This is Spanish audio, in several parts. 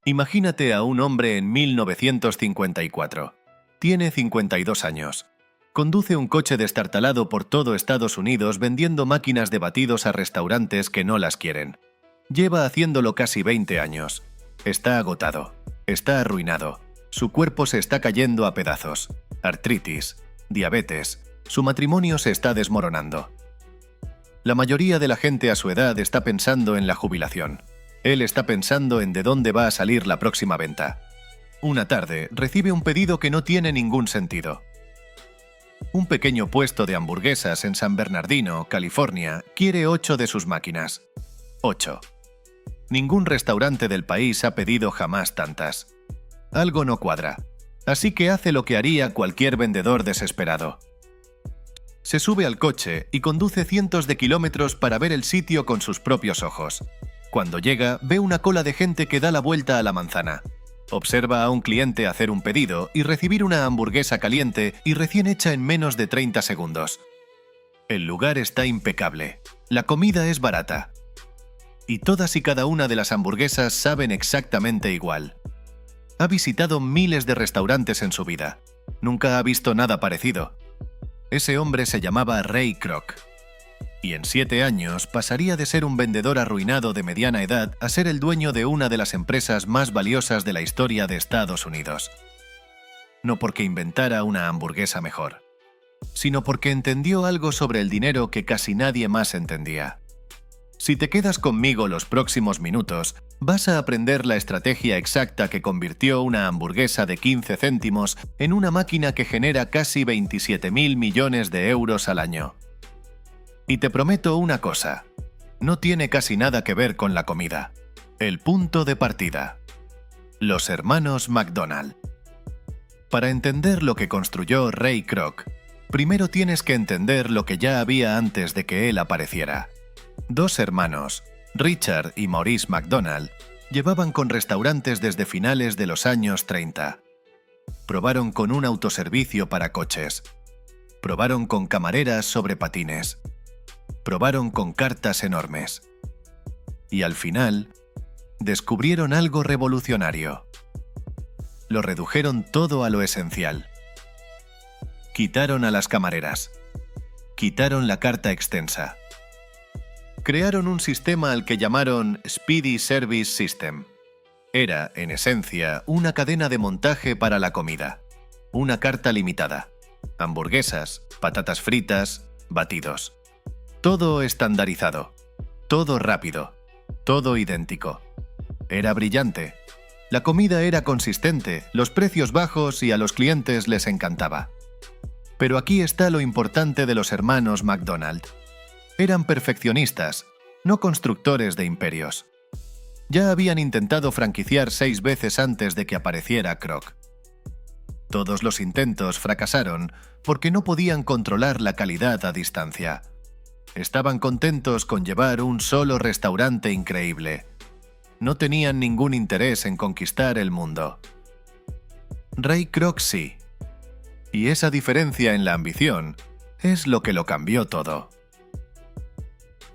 Imagínate a un hombre en 1954. Tiene 52 años. Conduce un coche destartalado por todo Estados Unidos vendiendo máquinas de batidos a restaurantes que no las quieren. Lleva haciéndolo casi 20 años. Está agotado. Está arruinado. Su cuerpo se está cayendo a pedazos. Artritis, diabetes. Su matrimonio se está desmoronando. La mayoría de la gente a su edad está pensando en la jubilación. Él está pensando en de dónde va a salir la próxima venta. Una tarde recibe un pedido que no tiene ningún sentido. Un pequeño puesto de hamburguesas en San Bernardino, California, quiere 8 de sus máquinas. 8. Ningún restaurante del país ha pedido jamás tantas. Algo no cuadra. Así que hace lo que haría cualquier vendedor desesperado. Se sube al coche y conduce cientos de kilómetros para ver el sitio con sus propios ojos. Cuando llega, ve una cola de gente que da la vuelta a la manzana. Observa a un cliente hacer un pedido y recibir una hamburguesa caliente y recién hecha en menos de 30 segundos. El lugar está impecable. La comida es barata. Y todas y cada una de las hamburguesas saben exactamente igual. Ha visitado miles de restaurantes en su vida. Nunca ha visto nada parecido. Ese hombre se llamaba Ray Kroc. Y en 7 años pasaría de ser un vendedor arruinado de mediana edad a ser el dueño de una de las empresas más valiosas de la historia de Estados Unidos. No porque inventara una hamburguesa mejor, sino porque entendió algo sobre el dinero que casi nadie más entendía. Si te quedas conmigo los próximos minutos, vas a aprender la estrategia exacta que convirtió una hamburguesa de 15 céntimos en una máquina que genera casi 27.000 millones de euros al año. Y te prometo una cosa, no tiene casi nada que ver con la comida. El punto de partida. Los hermanos McDonald. Para entender lo que construyó Ray Kroc, primero tienes que entender lo que ya había antes de que él apareciera. 2 hermanos, Richard y Maurice McDonald, llevaban con restaurantes desde finales de los años 30. Probaron con un autoservicio para coches. Probaron con camareras sobre patines. Probaron con cartas enormes. Y al final, descubrieron algo revolucionario. Lo redujeron todo a lo esencial. Quitaron a las camareras. Quitaron la carta extensa. Crearon un sistema al que llamaron Speedy Service System. Era, en esencia, una cadena de montaje para la comida. Una carta limitada. Hamburguesas, patatas fritas, batidos. Todo estandarizado. Todo rápido. Todo idéntico. Era brillante. La comida era consistente, los precios bajos y a los clientes les encantaba. Pero aquí está lo importante de los hermanos McDonald. Eran perfeccionistas, no constructores de imperios. Ya habían intentado franquiciar 6 veces antes de que apareciera Kroc. Todos los intentos fracasaron porque no podían controlar la calidad a distancia. Estaban contentos con llevar un solo restaurante increíble. No tenían ningún interés en conquistar el mundo. Ray Kroc sí. Y esa diferencia en la ambición es lo que lo cambió todo.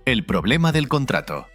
El problema del contrato.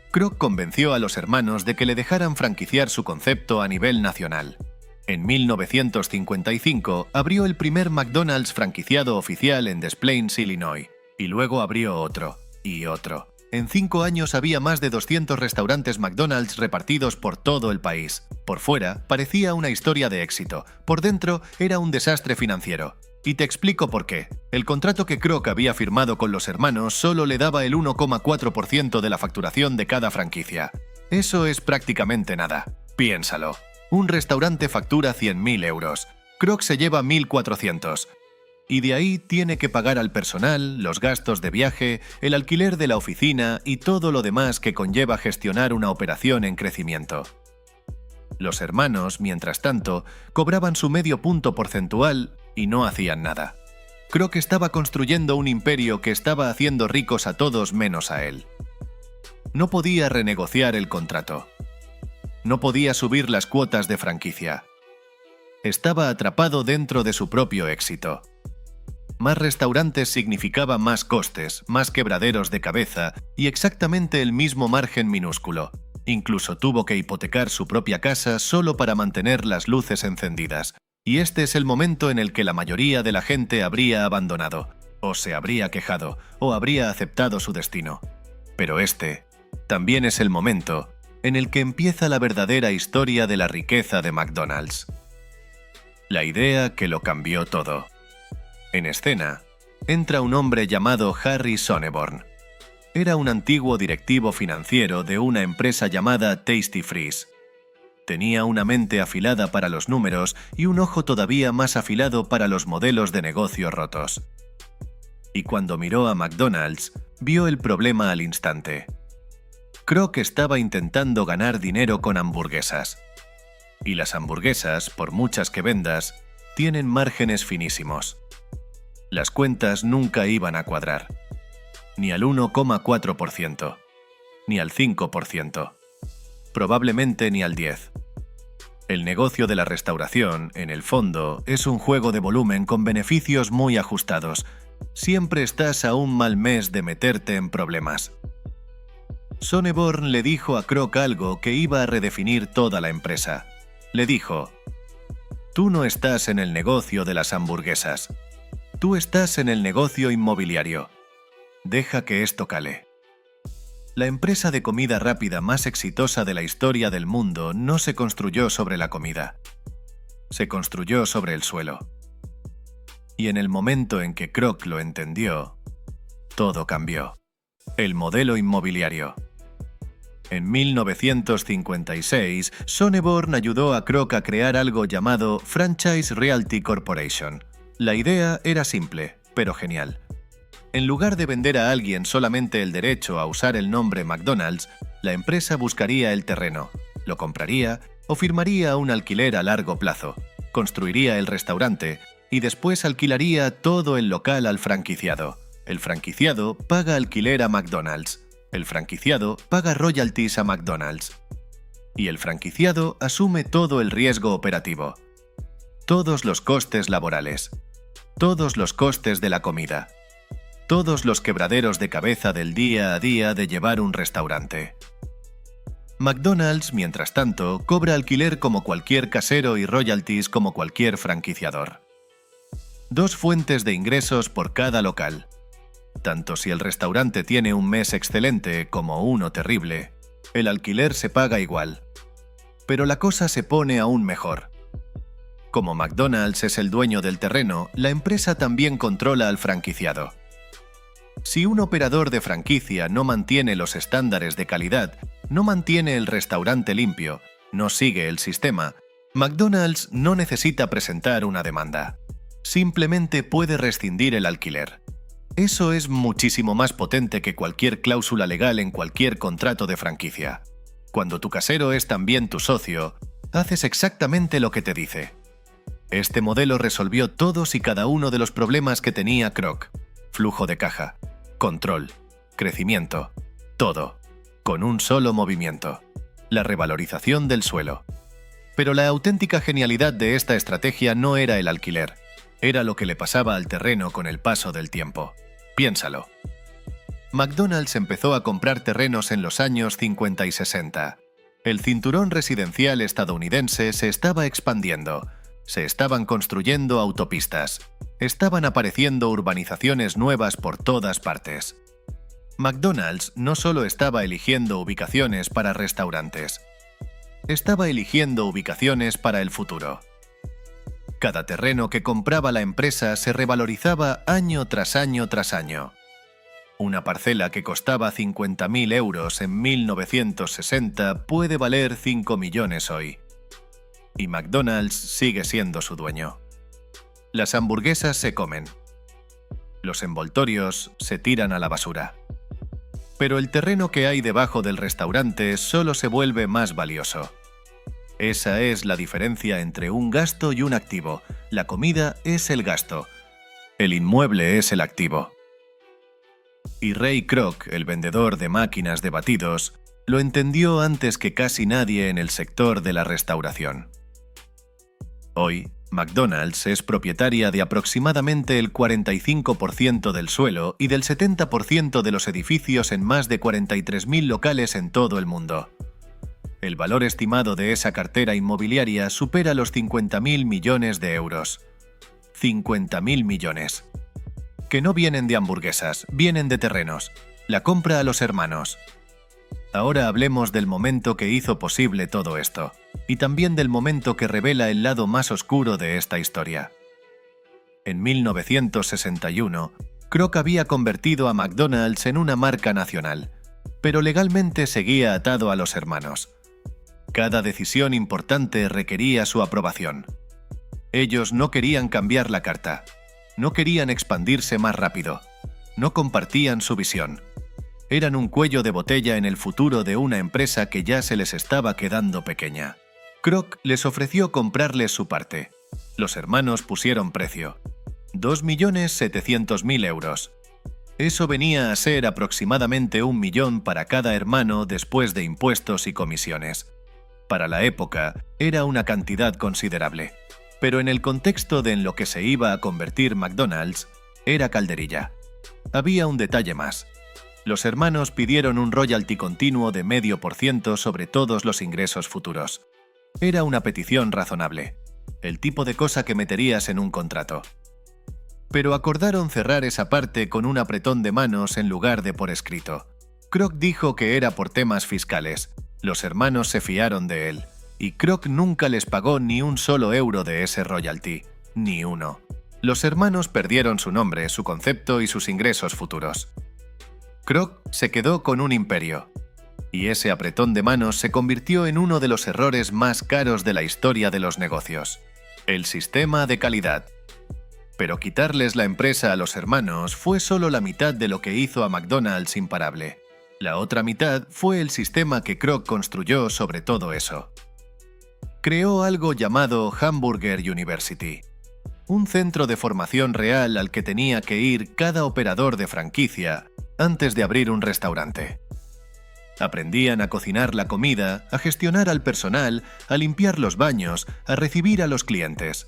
Kroc convenció a los hermanos de que le dejaran franquiciar su concepto a nivel nacional. En 1955 abrió el primer McDonald's franquiciado oficial en Des Plaines, Illinois, y luego abrió otro, y otro. En 5 años había más de 200 restaurantes McDonald's repartidos por todo el país. Por fuera, parecía una historia de éxito. Por dentro, era un desastre financiero. Y te explico por qué. El contrato que Kroc había firmado con los hermanos solo le daba el 1,4% de la facturación de cada franquicia. Eso es prácticamente nada. Piénsalo. Un restaurante factura 100.000 euros. Kroc se lleva 1.400. Y de ahí tiene que pagar al personal, los gastos de viaje, el alquiler de la oficina y todo lo demás que conlleva gestionar una operación en crecimiento. Los hermanos, mientras tanto, cobraban su medio punto porcentual y no hacían nada. Kroc estaba construyendo un imperio que estaba haciendo ricos a todos menos a él. No podía renegociar el contrato. No podía subir las cuotas de franquicia. Estaba atrapado dentro de su propio éxito. Más restaurantes significaba más costes, más quebraderos de cabeza y exactamente el mismo margen minúsculo. Incluso tuvo que hipotecar su propia casa solo para mantener las luces encendidas. Y este es el momento en el que la mayoría de la gente habría abandonado, o se habría quejado, o habría aceptado su destino. Pero este también es el momento en el que empieza la verdadera historia de la riqueza de McDonald's. La idea que lo cambió todo. En escena, entra un hombre llamado Harry Sonneborn. Era un antiguo directivo financiero de una empresa llamada Tasty Freeze. Tenía una mente afilada para los números y un ojo todavía más afilado para los modelos de negocio rotos. Y cuando miró a McDonald's, vio el problema al instante. Kroc estaba intentando ganar dinero con hamburguesas. Y las hamburguesas, por muchas que vendas, tienen márgenes finísimos. Las cuentas nunca iban a cuadrar. Ni al 1,4%, ni al 5%, probablemente ni al 10%. El negocio de la restauración, en el fondo, es un juego de volumen con beneficios muy ajustados. Siempre estás a un mal mes de meterte en problemas. Sonneborn le dijo a Kroc algo que iba a redefinir toda la empresa. Le dijo: «Tú no estás en el negocio de las hamburguesas. Tú estás en el negocio inmobiliario. Deja que esto cale». La empresa de comida rápida más exitosa de la historia del mundo no se construyó sobre la comida. Se construyó sobre el suelo. Y en el momento en que Kroc lo entendió, todo cambió. El modelo inmobiliario. En 1956, Sonneborn ayudó a Kroc a crear algo llamado Franchise Realty Corporation. La idea era simple, pero genial. En lugar de vender a alguien solamente el derecho a usar el nombre McDonald's, la empresa buscaría el terreno, lo compraría o firmaría un alquiler a largo plazo, construiría el restaurante y después alquilaría todo el local al franquiciado. El franquiciado paga alquiler a McDonald's, el franquiciado paga royalties a McDonald's y el franquiciado asume todo el riesgo operativo, todos los costes laborales, todos los costes de la comida, todos los quebraderos de cabeza del día a día de llevar un restaurante. McDonald's, mientras tanto, cobra alquiler como cualquier casero y royalties como cualquier franquiciador. 2 fuentes de ingresos por cada local. Tanto si el restaurante tiene un mes excelente como uno terrible, el alquiler se paga igual. Pero la cosa se pone aún mejor. Como McDonald's es el dueño del terreno, la empresa también controla al franquiciado. Si un operador de franquicia no mantiene los estándares de calidad, no mantiene el restaurante limpio, no sigue el sistema, McDonald's no necesita presentar una demanda. Simplemente puede rescindir el alquiler. Eso es muchísimo más potente que cualquier cláusula legal en cualquier contrato de franquicia. Cuando tu casero es también tu socio, haces exactamente lo que te dice. Este modelo resolvió todos y cada uno de los problemas que tenía Kroc. Flujo de caja, control, crecimiento, todo, con un solo movimiento, la revalorización del suelo. Pero la auténtica genialidad de esta estrategia no era el alquiler, era lo que le pasaba al terreno con el paso del tiempo. Piénsalo. McDonald's empezó a comprar terrenos en los años 50 y 60. El cinturón residencial estadounidense se estaba expandiendo. Se estaban construyendo autopistas. Estaban apareciendo urbanizaciones nuevas por todas partes. McDonald's no solo estaba eligiendo ubicaciones para restaurantes. Estaba eligiendo ubicaciones para el futuro. Cada terreno que compraba la empresa se revalorizaba año tras año tras año. Una parcela que costaba 50.000 euros en 1960 puede valer 5 millones hoy. Y McDonald's sigue siendo su dueño. Las hamburguesas se comen. Los envoltorios se tiran a la basura. Pero el terreno que hay debajo del restaurante solo se vuelve más valioso. Esa es la diferencia entre un gasto y un activo. La comida es el gasto. El inmueble es el activo. Y Ray Kroc, el vendedor de máquinas de batidos, lo entendió antes que casi nadie en el sector de la restauración. Hoy, McDonald's es propietaria de aproximadamente el 45% del suelo y del 70% de los edificios en más de 43.000 locales en todo el mundo. El valor estimado de esa cartera inmobiliaria supera los 50.000 millones de euros. 50.000 millones. Que no vienen de hamburguesas, vienen de terrenos. La compra a los hermanos. Ahora hablemos del momento que hizo posible todo esto, y también del momento que revela el lado más oscuro de esta historia. En 1961, Kroc había convertido a McDonald's en una marca nacional, pero legalmente seguía atado a los hermanos. Cada decisión importante requería su aprobación. Ellos no querían cambiar la carta, no querían expandirse más rápido, no compartían su visión. Eran un cuello de botella en el futuro de una empresa que ya se les estaba quedando pequeña. Kroc les ofreció comprarles su parte. Los hermanos pusieron precio: 2.700.000 euros. Eso venía a ser aproximadamente 1 millón para cada hermano después de impuestos y comisiones. Para la época, era una cantidad considerable. Pero en el contexto de en lo que se iba a convertir McDonald's, era calderilla. Había un detalle más. Los hermanos pidieron un royalty continuo de 0,5% sobre todos los ingresos futuros. Era una petición razonable, el tipo de cosa que meterías en un contrato. Pero acordaron cerrar esa parte con un apretón de manos en lugar de por escrito. Kroc dijo que era por temas fiscales. Los hermanos se fiaron de él, y Kroc nunca les pagó ni un solo euro de ese royalty, ni uno. Los hermanos perdieron su nombre, su concepto y sus ingresos futuros. Kroc se quedó con un imperio, y ese apretón de manos se convirtió en uno de los errores más caros de la historia de los negocios: el sistema de calidad. Pero quitarles la empresa a los hermanos fue solo la mitad de lo que hizo a McDonald's imparable. La otra mitad fue el sistema que Kroc construyó sobre todo eso. Creó algo llamado Hamburger University, un centro de formación real al que tenía que ir cada operador de franquicia antes de abrir un restaurante. Aprendían a cocinar la comida, a gestionar al personal, a limpiar los baños, a recibir a los clientes.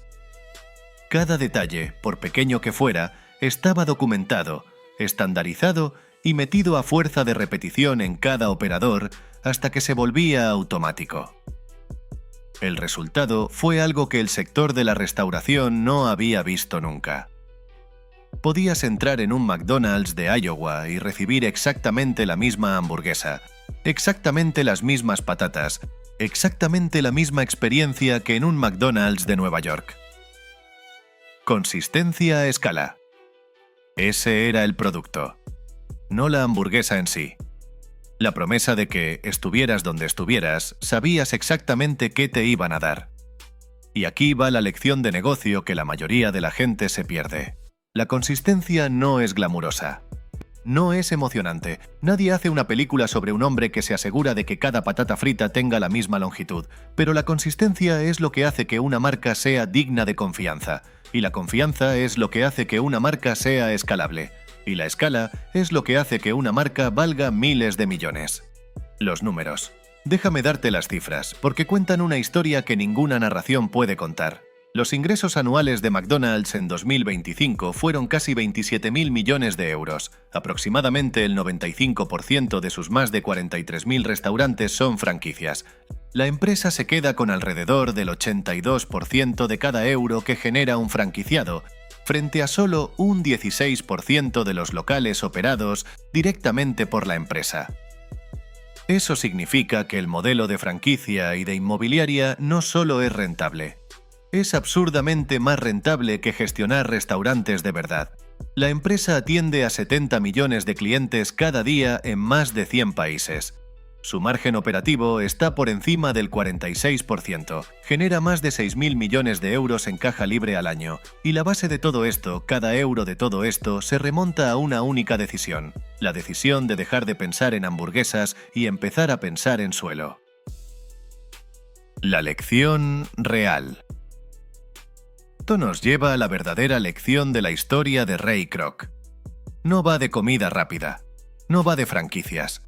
Cada detalle, por pequeño que fuera, estaba documentado, estandarizado y metido a fuerza de repetición en cada operador hasta que se volvía automático. El resultado fue algo que el sector de la restauración no había visto nunca. Podías entrar en un McDonald's de Iowa y recibir exactamente la misma hamburguesa, exactamente las mismas patatas, exactamente la misma experiencia que en un McDonald's de Nueva York. Consistencia a escala. Ese era el producto, no la hamburguesa en sí. La promesa de que, estuvieras donde estuvieras, sabías exactamente qué te iban a dar. Y aquí va la lección de negocio que la mayoría de la gente se pierde. La consistencia no es glamurosa. No es emocionante. Nadie hace una película sobre un hombre que se asegura de que cada patata frita tenga la misma longitud, pero la consistencia es lo que hace que una marca sea digna de confianza, y la confianza es lo que hace que una marca sea escalable, y la escala es lo que hace que una marca valga miles de millones. Los números. Déjame darte las cifras, porque cuentan una historia que ninguna narración puede contar. Los ingresos anuales de McDonald's en 2025 fueron casi 27.000 millones de euros. Aproximadamente el 95% de sus más de 43.000 restaurantes son franquicias. La empresa se queda con alrededor del 82% de cada euro que genera un franquiciado, frente a solo un 16% de los locales operados directamente por la empresa. Eso significa que el modelo de franquicia y de inmobiliaria no solo es rentable, es absurdamente más rentable que gestionar restaurantes de verdad. La empresa atiende a 70 millones de clientes cada día en más de 100 países. Su margen operativo está por encima del 46%, genera más de 6.000 millones de euros en caja libre al año, y la base de todo esto, cada euro de todo esto, se remonta a una única decisión: la decisión de dejar de pensar en hamburguesas y empezar a pensar en suelo. La lección real. Esto nos lleva a la verdadera lección de la historia de Ray Kroc. No va de comida rápida, no va de franquicias,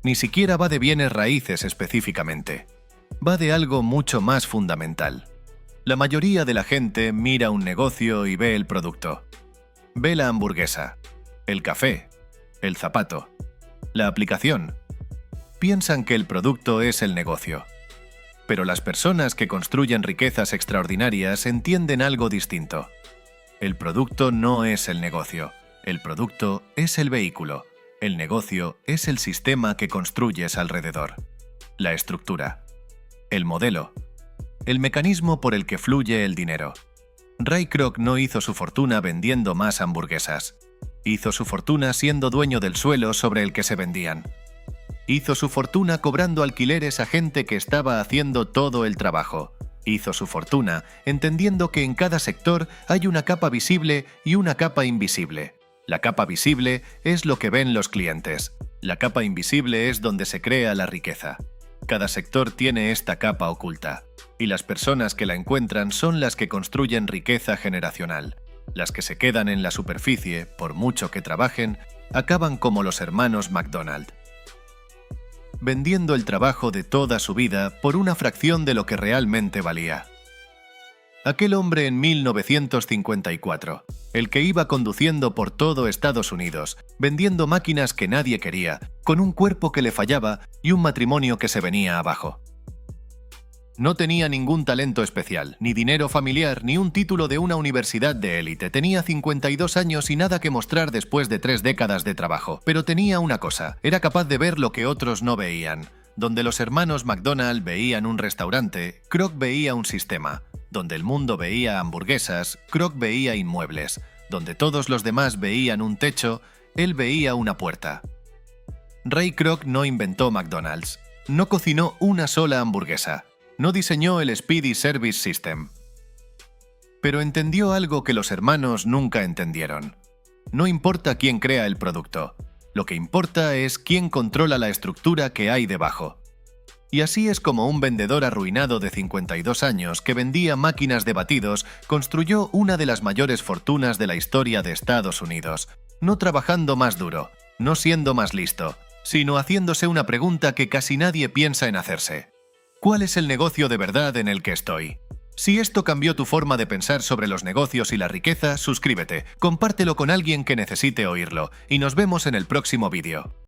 ni siquiera va de bienes raíces específicamente. Va de algo mucho más fundamental. La mayoría de la gente mira un negocio y ve el producto. Ve la hamburguesa, el café, el zapato, la aplicación. Piensan que el producto es el negocio. Pero las personas que construyen riquezas extraordinarias entienden algo distinto. El producto no es el negocio. El producto es el vehículo. El negocio es el sistema que construyes alrededor. La estructura. El modelo. El mecanismo por el que fluye el dinero. Ray Kroc no hizo su fortuna vendiendo más hamburguesas. Hizo su fortuna siendo dueño del suelo sobre el que se vendían. Hizo su fortuna cobrando alquileres a gente que estaba haciendo todo el trabajo. Hizo su fortuna entendiendo que en cada sector hay una capa visible y una capa invisible. La capa visible es lo que ven los clientes. La capa invisible es donde se crea la riqueza. Cada sector tiene esta capa oculta. Y las personas que la encuentran son las que construyen riqueza generacional. Las que se quedan en la superficie, por mucho que trabajen, acaban como los hermanos McDonald, vendiendo el trabajo de toda su vida por una fracción de lo que realmente valía. Aquel hombre en 1954, el que iba conduciendo por todo Estados Unidos, vendiendo máquinas que nadie quería, con un cuerpo que le fallaba y un matrimonio que se venía abajo. No tenía ningún talento especial, ni dinero familiar, ni un título de una universidad de élite. Tenía 52 años y nada que mostrar después de 3 décadas de trabajo. Pero tenía una cosa, era capaz de ver lo que otros no veían. Donde los hermanos McDonald veían un restaurante, Kroc veía un sistema. Donde el mundo veía hamburguesas, Kroc veía inmuebles. Donde todos los demás veían un techo, él veía una puerta. Ray Kroc no inventó McDonald's. No cocinó una sola hamburguesa. No diseñó el Speedy Service System. Pero entendió algo que los hermanos nunca entendieron. No importa quién crea el producto. Lo que importa es quién controla la estructura que hay debajo. Y así es como un vendedor arruinado de 52 años que vendía máquinas de batidos construyó una de las mayores fortunas de la historia de Estados Unidos, no trabajando más duro, no siendo más listo, sino haciéndose una pregunta que casi nadie piensa en hacerse. ¿Cuál es el negocio de verdad en el que estoy? Si esto cambió tu forma de pensar sobre los negocios y la riqueza, suscríbete, compártelo con alguien que necesite oírlo, y nos vemos en el próximo vídeo.